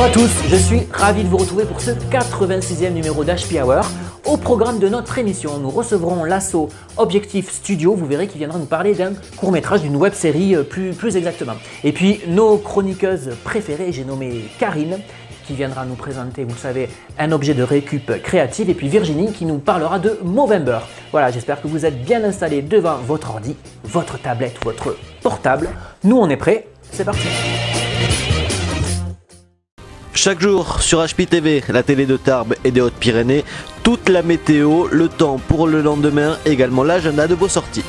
Bonjour à tous, je suis ravi de vous retrouver pour ce 86e numéro d'HP Hour. Au programme de notre émission, nous recevrons l'asso Objectif Studio, vous verrez qu'il viendra nous parler d'un court-métrage, d'une web-série plus exactement. Et puis nos chroniqueuses préférées, j'ai nommé Karine, qui viendra nous présenter, vous le savez, un objet de récup créative, et puis Virginie qui nous parlera de Movember. Voilà, j'espère que vous êtes bien installés devant votre ordi, votre tablette, votre portable. Nous on est prêts, c'est parti. Chaque jour sur HPTV, la télé de Tarbes et des Hautes-Pyrénées, toute la météo, le temps pour le lendemain, également l'agenda de vos sorties.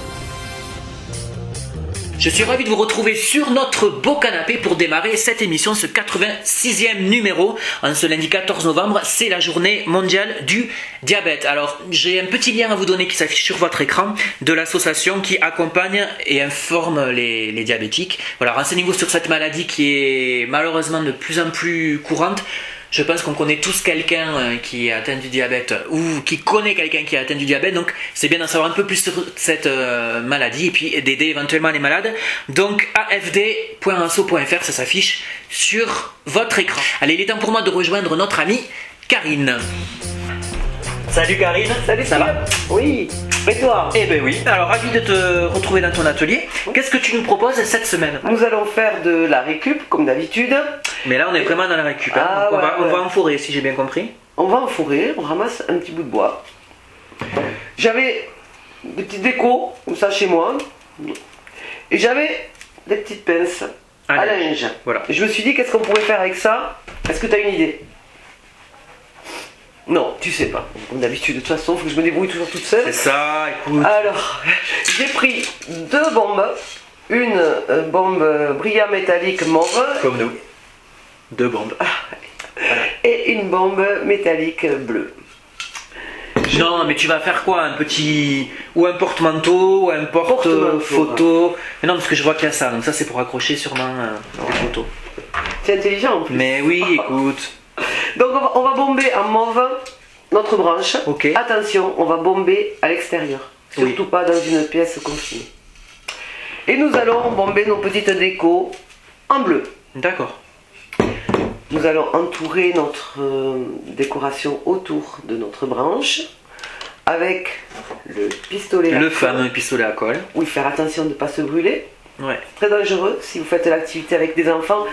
Je suis ravi de vous retrouver sur notre beau canapé pour démarrer cette émission, ce 86e numéro. En ce lundi 14 novembre, c'est la journée mondiale du diabète. Alors, j'ai un petit lien à vous donner qui s'affiche sur votre écran de l'association qui accompagne et informe les diabétiques. Voilà, renseignez-vous sur cette maladie qui est malheureusement de plus en plus courante. Je pense qu'on connaît tous quelqu'un qui est atteint du diabète ou qui connaît quelqu'un qui est atteint du diabète, donc c'est bien d'en savoir un peu plus sur cette maladie et puis d'aider éventuellement les malades. Donc afd.asso.fr, ça s'affiche sur votre écran. Allez, il est temps pour moi de rejoindre notre amie Karine. Salut Karine. Salut, ça va? Oui, et toi? Eh ben oui, alors ravi de te retrouver dans ton atelier. Qu'est-ce que tu nous proposes cette semaine? Nous allons faire de la récup, comme d'habitude. Mais là on est vraiment dans la récup, hein. Ah, on ouais, va en forêt si j'ai bien compris. On va en forêt, on ramasse un petit bout de bois. J'avais des petites décos, comme ça chez moi. Et j'avais des petites pinces à linge. Voilà. Et je me suis dit, qu'est-ce qu'on pourrait faire avec ça? Est-ce que tu as une idée? Non, tu sais pas. Comme d'habitude, de toute façon, il faut que je me débrouille toujours toute seule. C'est ça, écoute. Alors, j'ai pris deux bombes. Une bombe brillant métallique mauve. Comme nous. Deux bombes. Et une bombe métallique bleue. Non, mais tu vas faire quoi? Un petit... Ou un porte-manteau, ou un porte-photo. Mais non, parce que je vois qu'il y a ça. Donc ça, c'est pour accrocher sûrement des photos. C'est intelligent en plus. Mais oui, écoute. Donc on va bomber en mauve notre branche. Ok. Attention, on va bomber à l'extérieur. Surtout pas dans une pièce confinée. Et nous allons bomber nos petites décos en bleu. D'accord. Nous allons entourer notre décoration autour de notre branche avec le pistolet. Le fameux pistolet à colle. Oui, faire attention de ne pas se brûler. Ouais. Très dangereux si vous faites l'activité avec des enfants.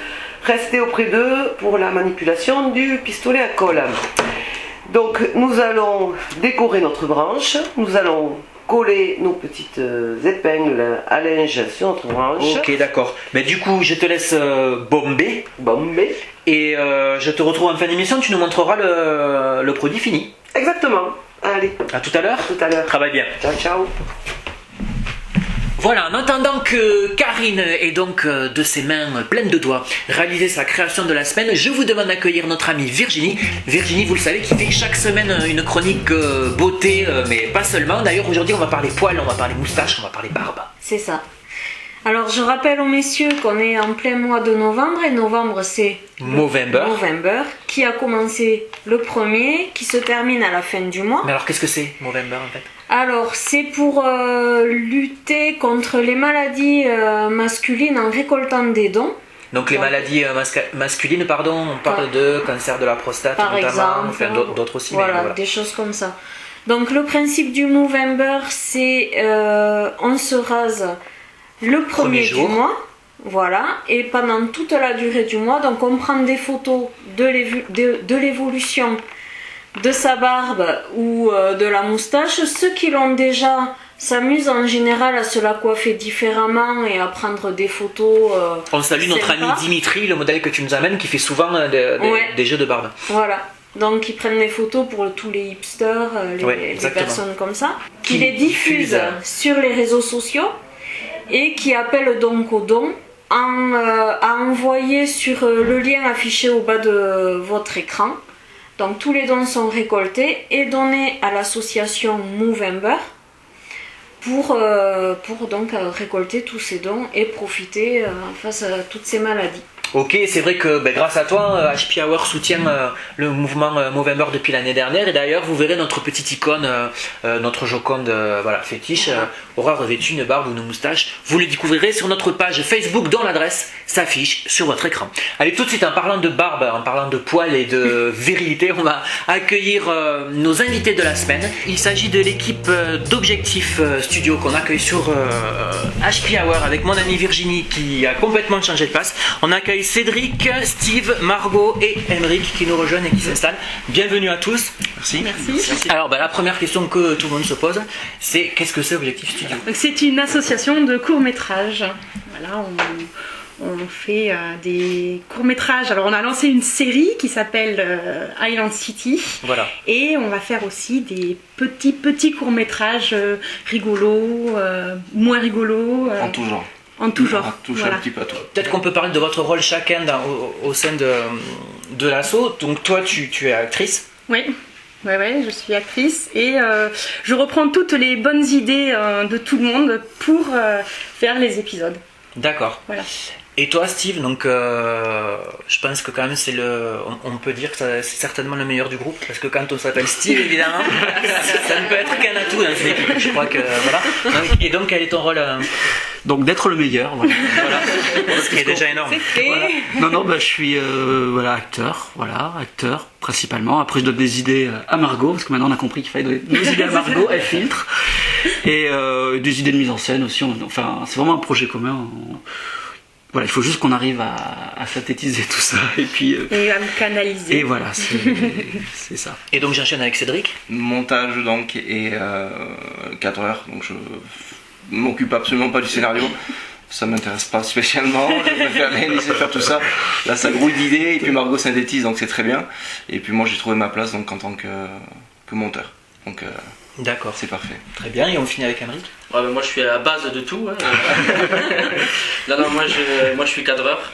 Restez auprès d'eux pour la manipulation du pistolet à colle. Donc nous allons décorer notre branche. Nous allons coller nos petites épingles à linge sur notre branche. Ok, d'accord. Mais du coup, je te laisse bomber. Bomber. Et je te retrouve en fin d'émission. Tu nous montreras le produit fini. Exactement. Allez. À tout à l'heure. Tout à l'heure. Travaille bien. Ciao, ciao. Voilà, en attendant que Karine ait donc de ses mains pleines de doigts réalisé sa création de la semaine, je vous demande d'accueillir notre amie Virginie. Virginie, vous le savez, qui fait chaque semaine une chronique beauté, mais pas seulement. D'ailleurs, aujourd'hui, on va parler poils, on va parler moustache, on va parler barbe. C'est ça. Alors, je rappelle aux messieurs qu'on est en plein mois de novembre, et novembre, c'est Movember, qui a commencé le 1er, qui se termine à la fin du mois. Mais alors, qu'est-ce que c'est, Movember, en fait? Alors, c'est pour lutter contre les maladies masculines en récoltant des dons. Donc, les maladies masculines, pardon, on parle de cancer de la prostate, par notamment, exemple, enfin d'autres aussi. Voilà, mais voilà, des choses comme ça. Donc, le principe du Movember, c'est on se rase le premier du mois. Voilà, et pendant toute la durée du mois, donc on prend des photos de l'évolution de sa barbe ou de la moustache. Ceux qui l'ont déjà s'amusent en général à se la coiffer différemment et à prendre des photos. On salue notre ami Dimitri, le modèle que tu nous amènes, qui fait souvent des jeux de barbe. Voilà, donc ils prennent des photos pour tous les hipsters, les personnes comme ça, qui les diffusent sur les réseaux sociaux et qui appellent donc aux dons à envoyer sur le lien affiché au bas de votre écran. Donc tous les dons sont récoltés et donnés à l'association Movember pour donc récolter tous ces dons et profiter face à toutes ces maladies. Ok, c'est vrai que grâce à toi, HP Hour soutient le mouvement Movember depuis l'année dernière. Et d'ailleurs, vous verrez notre petite icône, notre Joconde fétiche, aura revêtu une barbe ou une moustache. Vous le découvrirez sur notre page Facebook dont l'adresse s'affiche sur votre écran. Allez, tout de suite, en parlant de barbe, en parlant de poils et de virilité, on va accueillir nos invités de la semaine. Il s'agit de l'équipe d'Objectif Studio qu'on accueille sur HP Hour avec mon amie Virginie qui a complètement changé de place. On accueille Cédric, Steve, Margot et Emeric qui nous rejoignent et qui s'installent. Bienvenue à tous. Merci. Alors la première question que tout le monde se pose, c'est qu'est-ce que c'est Objectif Studio? C'est une association de courts-métrages. Voilà, on fait des courts-métrages. Alors on a lancé une série qui s'appelle Island City. Voilà. Et on va faire aussi des petits courts-métrages rigolos, moins rigolos. En tout genre. En tout genre. Touche voilà. un petit peu à tout. Peut-être qu'on peut parler de votre rôle chacun au sein de l'asso. Donc toi tu es actrice. Oui. Ouais, je suis actrice et je reprends toutes les bonnes idées de tout le monde pour faire les épisodes. D'accord. Voilà. Et toi Steve, donc je pense que quand même on peut dire que c'est certainement le meilleur du groupe parce que quand on s'appelle Steve évidemment, ça ne peut être qu'un atout dans cette équipe. Je crois que voilà. Et donc quel est ton rôle Donc d'être le meilleur, voilà. Ce qui est déjà énorme. Voilà. Non, je suis acteur, principalement. Après je donne des idées à Margot, parce que maintenant on a compris qu'il fallait donner des idées à Margot, elle filtre. Et des idées de mise en scène aussi, enfin c'est vraiment un projet commun. Voilà, il faut juste qu'on arrive à synthétiser tout ça et puis et à me canaliser. Et voilà, c'est ça. Et donc j'enchaîne avec Cédric. Montage donc et cadreur, donc je m'occupe absolument pas du scénario. Ça m'intéresse pas spécialement, je préfère laisser faire tout ça. Là ça grouille d'idées et puis Margot synthétise donc c'est très bien. Et puis moi j'ai trouvé ma place donc en tant que monteur. Donc d'accord, c'est parfait. Très bien, et on finit avec Emeric. Moi je suis à la base de tout. Moi je suis cadreur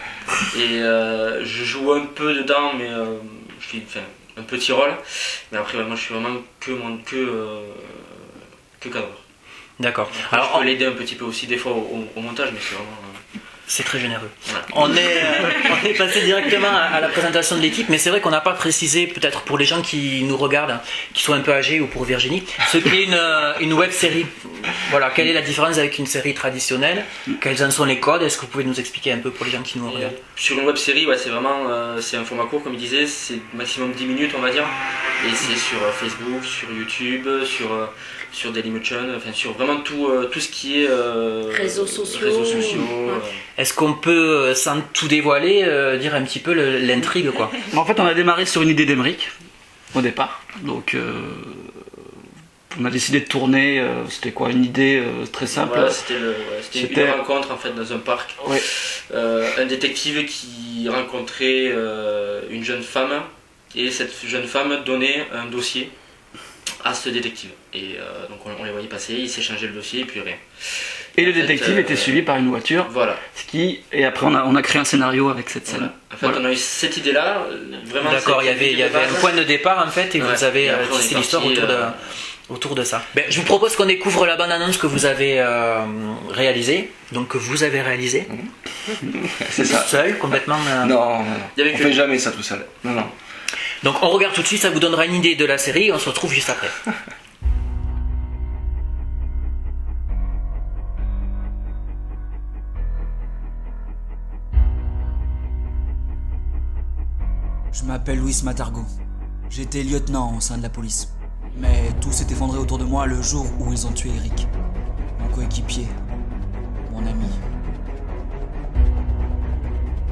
et je joue un peu dedans mais je fais un petit rôle. Mais après moi je suis vraiment que cadreur. D'accord. Alors je peux l'aider un petit peu aussi des fois au montage mais c'est vraiment... C'est très généreux. Voilà. On est passé directement à la présentation de l'équipe, mais c'est vrai qu'on n'a pas précisé, peut-être pour les gens qui nous regardent, qui sont un peu âgés, ou pour Virginie, ce qu'est une web série. Voilà, quelle est la différence avec une série traditionnelle? Quels en sont les codes? Est-ce que vous pouvez nous expliquer un peu pour les gens qui nous regardent? Sur une web série, c'est vraiment c'est un format court, comme il disait, c'est maximum 10 minutes on va dire. Et c'est sur Facebook, sur YouTube, sur Dailymotion, enfin sur vraiment tout ce qui est réseaux sociaux. Est-ce qu'on peut, sans tout dévoiler, dire un petit peu l'intrigue quoi? En fait, on a démarré sur une idée d'Emeric au départ. Donc, on a décidé de tourner. C'était quoi? Une idée très simple. Voilà, c'était une rencontre en fait dans un parc. Ouais. Un détective qui rencontrait une jeune femme et cette jeune femme donnait un dossier à ce détective. Et donc on les voyait passer, ils s'échangeaient le dossier et puis rien. Et le détective était suivi par une voiture. Voilà. Et après on a créé un scénario avec cette scène. Voilà. En fait on a eu cette idée-là, vraiment. D'accord, il y avait un point de départ en fait et vous avez tissé l'histoire autour de ça. Je vous propose qu'on découvre la bande-annonce que vous avez réalisée. Donc que vous avez réalisée. C'est ça. Seul, complètement. Non. On fait jamais ça tout seul. Non. Donc on regarde tout de suite, ça vous donnera une idée de la série et on se retrouve juste après. Je m'appelle Luis Matargo. J'étais lieutenant au sein de la police. Mais tout s'est effondré autour de moi le jour où ils ont tué Eric. Mon coéquipier. Mon ami.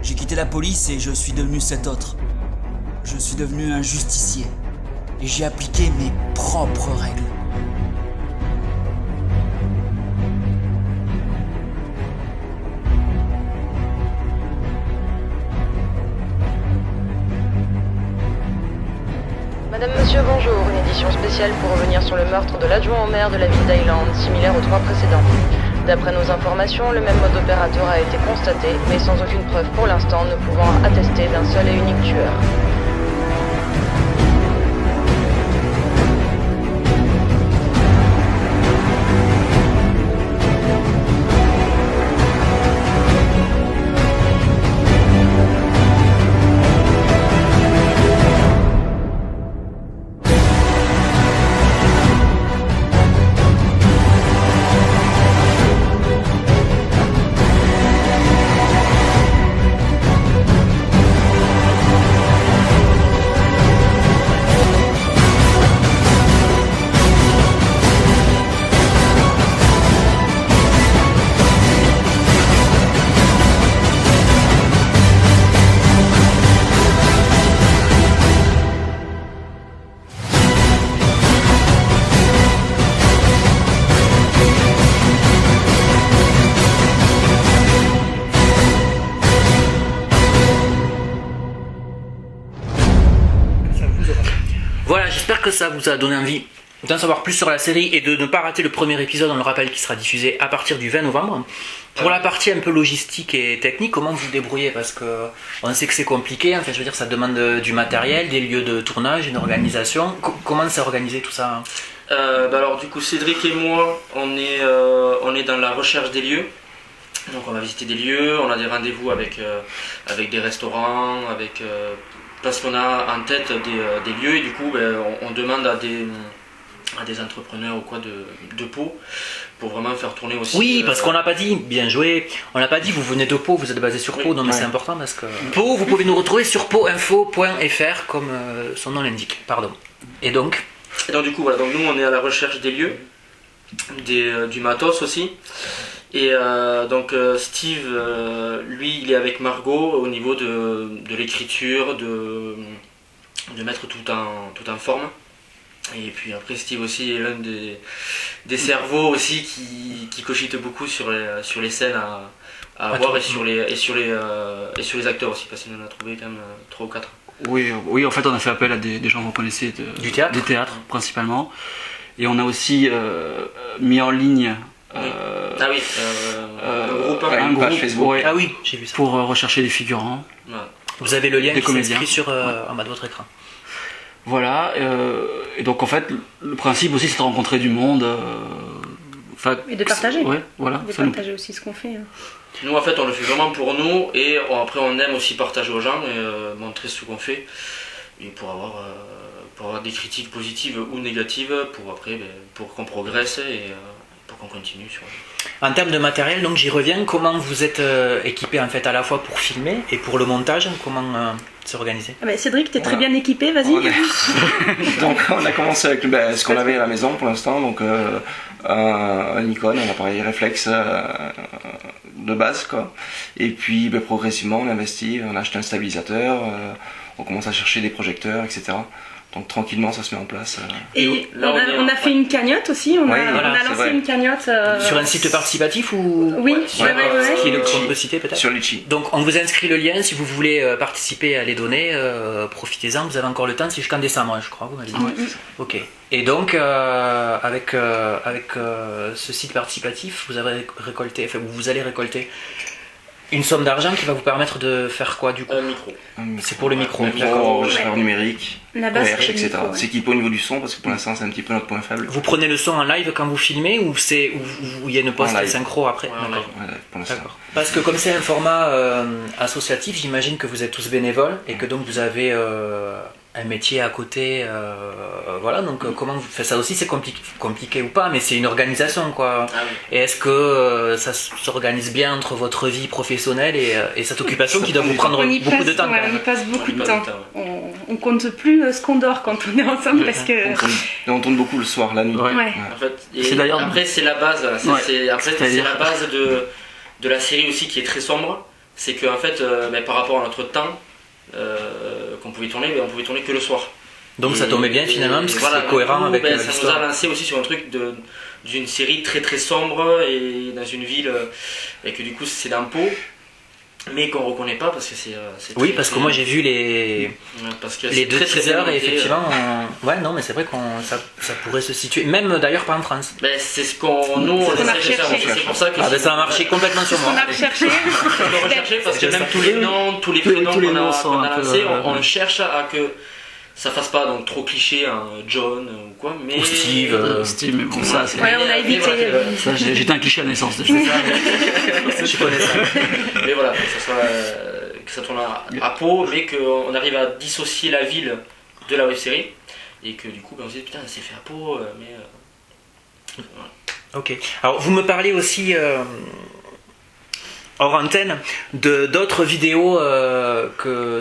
J'ai quitté la police et je suis devenu cet autre. Je suis devenu un justicier. Et j'ai appliqué mes propres règles. Madame, monsieur, bonjour. Une édition spéciale pour revenir sur le meurtre de l'adjoint au maire de la ville d'Island, similaire aux 3 précédents. D'après nos informations, le même mode opérateur a été constaté, mais sans aucune preuve pour l'instant ne pouvant attester d'un seul et unique tueur. j'espère que ça vous a donné envie d'en savoir plus sur la série et de ne pas rater le premier épisode, on le rappelle, qui sera diffusé à partir du 20 novembre. Pour la partie un peu logistique et technique, comment vous vous débrouillez? Parce que on sait que c'est compliqué, enfin, je veux dire, ça demande du matériel, des lieux de tournage, une organisation. Comment c'est organisé tout ça? Alors du coup, Cédric et moi, on est dans la recherche des lieux. Donc on va visiter des lieux, on a des rendez-vous avec des restaurants, parce qu'on a en tête des lieux, et du coup on demande à des entrepreneurs ou quoi de Pau pour vraiment faire tourner aussi. Oui, parce qu'on n'a pas dit, bien joué, on n'a pas dit vous venez de Pau, vous êtes basé sur Pau, non mais c'est important parce que Pau, vous pouvez nous retrouver sur pauinfo.fr comme son nom l'indique, pardon. Et donc du coup voilà, donc nous on est à la recherche des lieux, du matos aussi. Et donc Steve, lui, il est avec Margot au niveau de l'écriture, de mettre tout en forme. Et puis après, Steve aussi est l'un des cerveaux aussi qui cogite beaucoup sur les scènes à avoir et sur les acteurs aussi, parce qu'il en a trouvé quand même 3 ou 4. Oui, en fait, on a fait appel à des gens que vous connaissez du théâtre, des théâtres principalement. Et on a aussi mis en ligne un groupe Facebook. Ah oui, j'ai vu ça. Pour rechercher des figurants. Ouais. Vous avez le lien qui comédiens. s'inscrit en bas de votre écran. Voilà, et donc en fait, le principe aussi c'est de rencontrer du monde. Et de partager. Ouais, voilà. De partager aussi ce qu'on fait. Nous en fait on le fait vraiment pour nous, et après on aime aussi partager aux gens et montrer ce qu'on fait. Et pour avoir des critiques positives ou négatives, pour qu'on progresse et pour qu'on continue sur... En termes de matériel, donc j'y reviens, comment vous êtes équipé en fait à la fois pour filmer et pour le montage, comment s'organiser? Cédric, t'es très bien équipé, vas-y. Donc on a commencé avec ce qu'on avait à la maison pour l'instant, donc un Nikon, un appareil réflexe de base quoi. Et puis progressivement on investit, on a acheté un stabilisateur, on commence à chercher des projecteurs, etc. Donc tranquillement ça se met en place. Et là, on a fait une cagnotte aussi, on a lancé une cagnotte. Sur un site participatif ou... Oui, qui on peut citer peut-être. Sur Litchi. Donc on vous inscrit le lien si vous voulez participer à les donner, profitez-en, vous avez encore le temps, c'est jusqu'en décembre je crois, vous m'avez dit. Ok. Et donc avec ce site participatif, vous allez récolter une somme d'argent qui va vous permettre de faire quoi du coup? Un micro. C'est pour le micro. Enregistreur numérique, la base, etc. S'équiper au niveau du son parce que pour l'instant c'est un petit peu notre point faible. Vous prenez le son en live quand vous filmez ou il y a une post synchro après? D'accord. Parce que comme c'est un format associatif, j'imagine que vous êtes tous bénévoles et que donc vous avez un métier à côté, voilà, donc comment vous faites ça aussi? C'est compliqué ou pas, mais c'est une organisation quoi. Et est-ce que ça s'organise bien entre votre vie professionnelle et cette occupation qui doit vous prendre beaucoup de temps? On y passe beaucoup de temps. On compte plus ce qu'on dort quand on est ensemble parce que... On tourne beaucoup le soir, la nuit. En fait, après c'est la base, c'est la base de la série aussi qui est très sombre, c'est que en fait, par rapport à notre temps, qu'on pouvait tourner, on pouvait tourner que le soir. Donc ça tombait bien finalement parce que c'est cohérent avec l'histoire. Ça nous a lancé aussi sur un truc d'une série très très sombre et dans une ville et que du coup c'est dans Pau, mais qu'on reconnaît pas parce que c'est oui, parce que moi j'ai vu les 2 teasers et effectivement ouais non mais c'est vrai que ça pourrait se situer même d'ailleurs pas en France. C'est ce qu'on nous on essaie de faire, c'est pour ça que ça a marché complètement sur moi. On a recherché parce que même tous les noms qu'on a lancés, on cherche à que ça fasse pas donc trop cliché un John ou quoi, mais ou Steve, mais bon ça c'est... Ouais, on a évité. J'étais un cliché à naissance déjà. Je connais ça. Mais voilà, que ça tourne à Pau, mais qu'on arrive à dissocier la ville de la web-série et que du coup on se dit putain c'est fait à Pau, mais voilà. Ok. Alors vous me parlez aussi hors antenne d'autres vidéos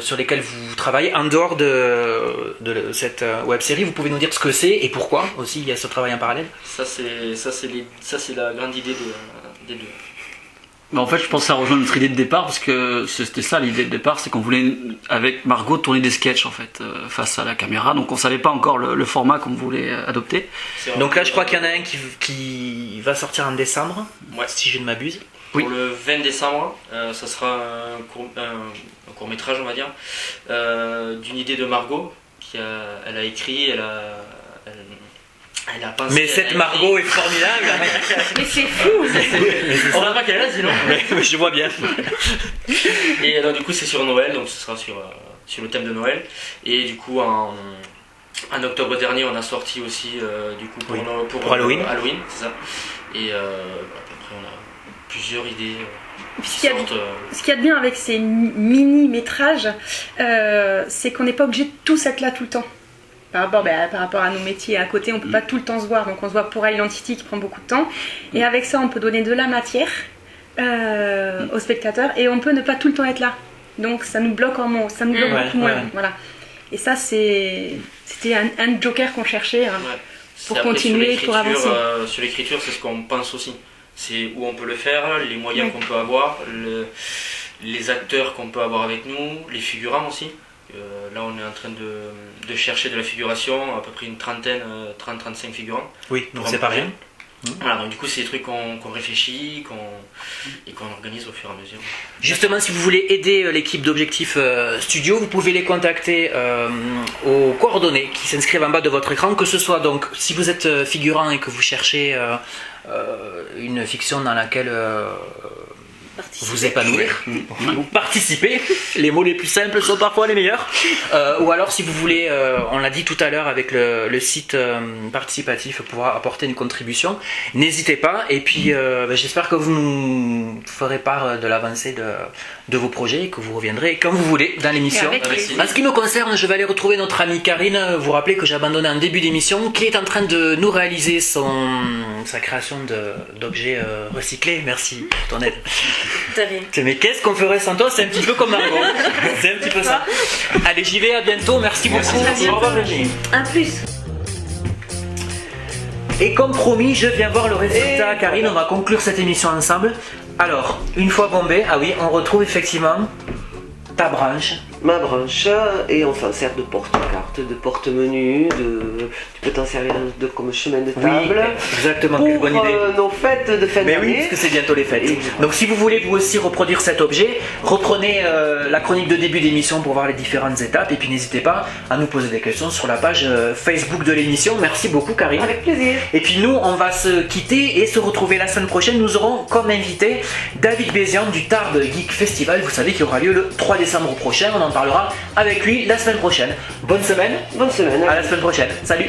sur lesquelles vous travaillez en dehors de cette web série. Vous pouvez nous dire ce que c'est et pourquoi aussi il y a ce travail en parallèle? Ça c'est la grande idée des deux. En fait je pense que ça rejoint notre idée de départ parce que c'était ça l'idée de départ, c'est qu'on voulait avec Margot tourner des sketchs en fait face à la caméra, donc on savait pas encore le format qu'on voulait adopter. Donc là je crois qu'il y en a un qui va sortir en décembre, si je ne m'abuse. Pour le 20 décembre, ça sera un court métrage, on va dire, d'une idée de Margot, elle a écrit, elle a pensé. Mais cette Margot est formidable. Mais c'est fou. On n'a pas qu'elle a sinon. Mais je vois bien. Et donc du coup c'est sur Noël, donc ce sera sur le thème de Noël. Et du coup en octobre dernier on a sorti aussi du coup pour Halloween. Halloween, c'est ça. Et après on a plusieurs idées. Ce qu'il y a de bien avec ces mini-métrages, c'est qu'on n'est pas obligé de tous être là tout le temps. Par rapport à nos métiers à côté, on ne peut pas tout le temps se voir. Donc on se voit pour Island City qui prend beaucoup de temps. Et avec ça, on peut donner de la matière aux spectateurs et on peut ne pas tout le temps être là. Donc ça nous bloque beaucoup moins. Voilà. Et ça, c'était un joker qu'on cherchait pour continuer, pour avancer. Sur l'écriture, c'est ce qu'on pense aussi. C'est où on peut le faire, les moyens qu'on peut avoir, les acteurs qu'on peut avoir avec nous, les figurants aussi. Là on est en train de chercher de la figuration, à peu près une 30-35 figurants. Oui, donc c'est pas rien. Voilà, donc du coup c'est des trucs qu'on réfléchit et qu'on organise au fur et à mesure. Justement, si vous voulez aider l'équipe d'Objectif Studio, vous pouvez les contacter aux coordonnées qui s'inscrivent en bas de votre écran, que ce soit donc si vous êtes figurant et que vous cherchez une fiction dans laquelle vous épanouir, vous participer, les mots les plus simples sont parfois les meilleurs, ou alors si vous voulez, on l'a dit tout à l'heure avec le site participatif, pouvoir apporter une contribution, n'hésitez pas. Et puis j'espère que vous nous ferez part de l'avancée de vos projets et que vous reviendrez quand vous voulez dans l'émission. En ce qui me concerne, je vais aller retrouver notre amie Karine. Vous rappelez que j'ai abandonné en début d'émission, qui est en train de nous réaliser sa création d'objets recyclés. Merci pour ton aide. Mais qu'est-ce qu'on ferait sans toi? C'est un petit peu comme Margot. C'est un petit peu ça. Allez, j'y vais, à bientôt. Merci beaucoup. Au revoir, Virginie. À plus. Et comme promis, je viens voir le résultat. Karine, on va conclure cette émission ensemble. Alors, une fois bombé, ah oui, on retrouve effectivement ta branche. Ma branche, et on s'en sert de porte-carte, de porte-menu, tu peux t'en servir comme chemin de table. Oui, exactement, quelle bonne idée. Nos fêtes de fin d'année. Mais oui, parce que c'est bientôt les fêtes. Donc si vous voulez vous aussi reproduire cet objet, reprenez la chronique de début d'émission pour voir les différentes étapes, et puis n'hésitez pas à nous poser des questions sur la page Facebook de l'émission. Merci beaucoup, Karine. Avec plaisir. Et puis nous, on va se quitter et se retrouver la semaine prochaine. Nous aurons comme invité David Bézian du Tarbes Geek Festival. Vous savez qu'il aura lieu le 3 décembre prochain. On en parlera avec lui la semaine prochaine. Bonne semaine. Bonne semaine. À la semaine prochaine. Salut.